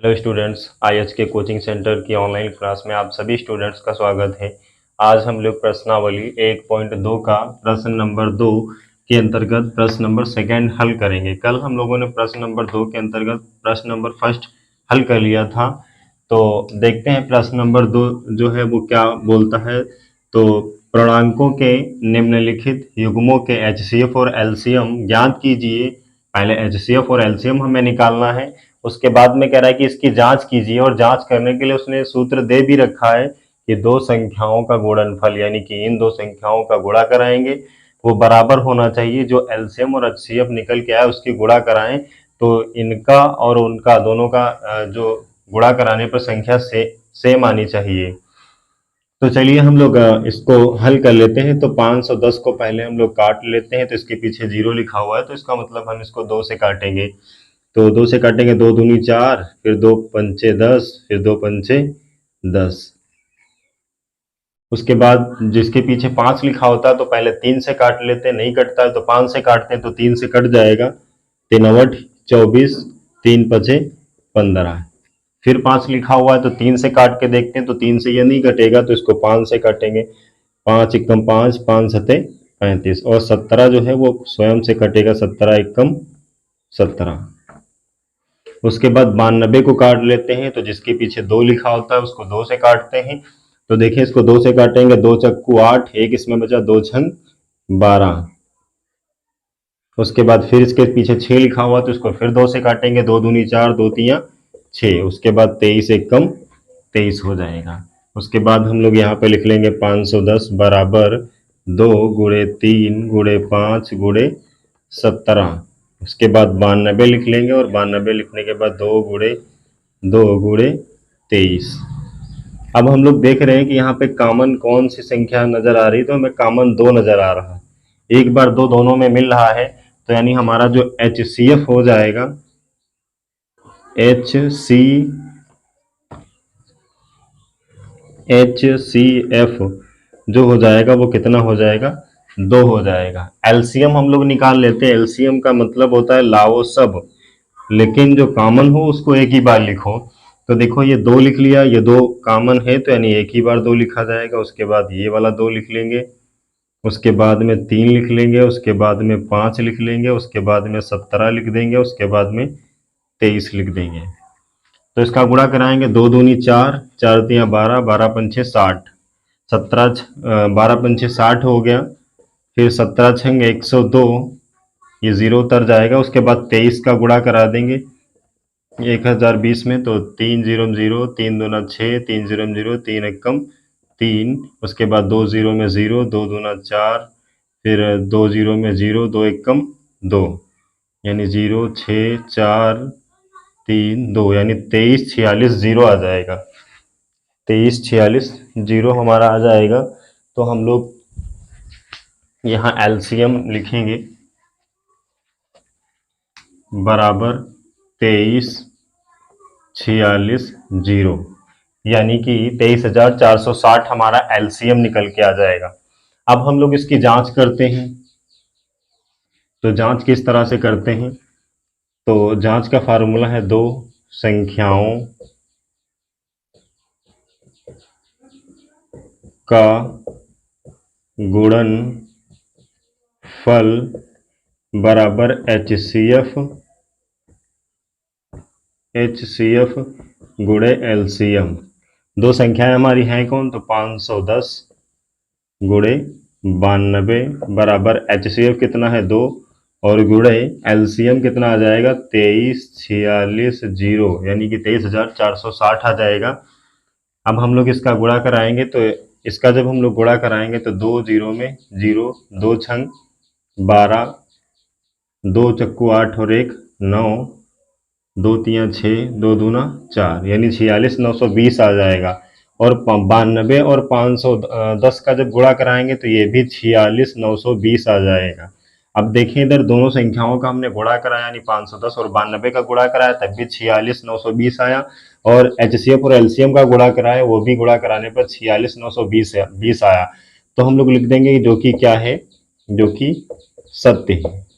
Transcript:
Hello students, आईएच के coaching centre की online class में आप सभी स्टूडेंट्स का स्वागत है। आज हम लोग प्रश्नावली 1.2 का प्रश्न नंबर 2 के अंतर्गत प्रश्न नंबर सेकंड हल करेंगे। कल हम लोगों ने प्रश्न नंबर 2 के अंतर्गत प्रश्न नंबर फर्स्ट हल कर लिया था। तो देखते हैं प्रश्न नंबर 2 जो है वो क्या बोलता है। तो पूर्णांकों के निम्नलिखित युग्मों के एचसीएफ और एलसीएम ज्ञात कीजिए। पहले एचसीएफ और एलसीएम हमें निकालना है, उसके बाद में कह रहा है कि इसकी जांच कीजिए, और जांच करने के लिए उसने सूत्र दे भी रखा है कि दो संख्याओं का गुणनफल, यानी कि इन दो संख्याओं का गुणा कराएंगे वो बराबर होना चाहिए। जो एलसीएम और एचसीएफ निकल के आए उसकी गुणा कराएं तो इनका और उनका दोनों का जो गुणा कराने पर संख्या सेम आनी चाहिए। तो चलिए हम लोग इसको हल कर लेते हैं। तो 510 को पहले हम लोग काट लेते हैं। तो इसके पीछे 0 लिखा हुआ है, तो इसका मतलब हम इसको 2 से काटेंगे। तो 2 से काटेंगे, 2 दूनी 4, फिर 2 पंचे 10, फिर 2 पंचे 10। उसके बाद जिसके पीछे 5 लिखा होता है तो पहले 3 से काट लेते हैं, नहीं कटता है तो 5 से काटते हैं, तो 3 से कट जाएगा। 3 अवट 24, 3 पचे 15। फिर 5 लिखा हुआ है तो 3 से काट के देखते हैं, तो 3 से ये नहीं कटेगा तो इसको 5 से काटेंगे। 5 एकम 5, 5 सते 35, और 17 जो है वो स्वयं से कटेगा। 17 एकम 17। उसके बाद 92 को काट लेते हैं, तो जिसके पीछे 2 लिखा होता है उसको 2 से काटते हैं। तो देखिए इसको 2 से काटेंगे, 2 चक्कू 8, एक इसमें बचा, 2 छंग 12। उसके बाद फिर इसके पीछे 6 लिखा हुआ तो इसको फिर 2 से काटेंगे, 2 दूनी 4, 2 तियां 6। उसके बाद 23 एकम 23 हो जाएगा। उसके बाद हम लोग यहाँ पे लिख लेंगे 510 बराबर 2 गुणे 3 गुणे 5 गुणे 17। उसके बाद 92 लिख लेंगे, और 92 लिखने के बाद 2 गुणे 23। अब हम लोग देख रहे हैं कि यहाँ पे कॉमन कौन सी संख्या नजर आ रही है, तो हमें कॉमन 2 नजर आ रहा है। एक बार 2 दोनों में मिल रहा है, तो यानी हमारा जो एचसीएफ हो जाएगा, एचसीएफ जो हो जाएगा वो कितना हो जाएगा, 2 हो जाएगा। एलसीएम हम लोग निकाल लेते हैं। एलसीएम का मतलब होता है लाओ सब, लेकिन जो कॉमन हो उसको एक ही बार लिखो। तो देखो ये 2 लिख लिया, ये 2 कॉमन है तो यानी एक ही बार 2 लिखा जाएगा। उसके बाद ये वाला 2 लिख लेंगे, उसके बाद में 3 लिख लेंगे, उसके बाद में 5 लिख लेंगे, उसके बाद में 17 लिख देंगे, उसके बाद में 23 लिख देंगे। तो इसका गुणा कराएंगे, 2 दूनी 4, 4 तियां 12, 12 पंचे 60, 12 पंचे 60 हो गया। फिर 17 छंग 102, ये 0 उतर जाएगा। उसके बाद 23 का गुणा करा देंगे 1020 में, तो 3 0 0, 3 दूना 6, 3 0 0, 3 एकम 3। उसके बाद 2 0 में 0, 2 दूना 4, फिर 2 0 में 0, 2 एकम 2, यानी 0 6 4 3 2, यानी 23 46 0 आ जाएगा। 23 46 0 हमारा आ जाएगा। तो हम लोग यहाँ एलसीएम लिखेंगे बराबर 23 46 0, यानी कि 23,460 हमारा एलसीएम निकल के आ जाएगा। अब हम लोग इसकी जांच करते हैं। तो जांच किस तरह से करते हैं, तो जांच का फार्मूला है दो संख्याओं का गुणनफल बराबर एचसीएफ गुणे एलसीएम। दो संख्याएं हमारी हैं कौन, तो 510 गुणे 92 बराबर एचसीएफ कितना है 2, और गुणे एलसीएम कितना आ जाएगा 23 46 0, यानी कि 23,460 आ जाएगा। अब हम लोग इसका गुणा कराएंगे, तो इसका जब हम लोग गुणा कराएंगे तो 2 0 में 0, 2 छंग 12, 2 चक्कू 8 और 1 9, 2 तियां 6, 2 दूना 4, यानी 46 920 आ जाएगा। और 92 और 510 का जब गुणा कराएंगे तो ये भी 46 920 आ जाएगा। अब देखिए इधर दोनों संख्याओं का हमने गुणा कराया, यानी 510 और 92 का गुणा कराया तब भी 46 920 आया, और एचसीएफ और एलसीएम का गुणा कराया वो भी गुणा कराने पर 46 920 आया। तो हम लोग लिख देंगे जो कि क्या है, जो कि सत्य है।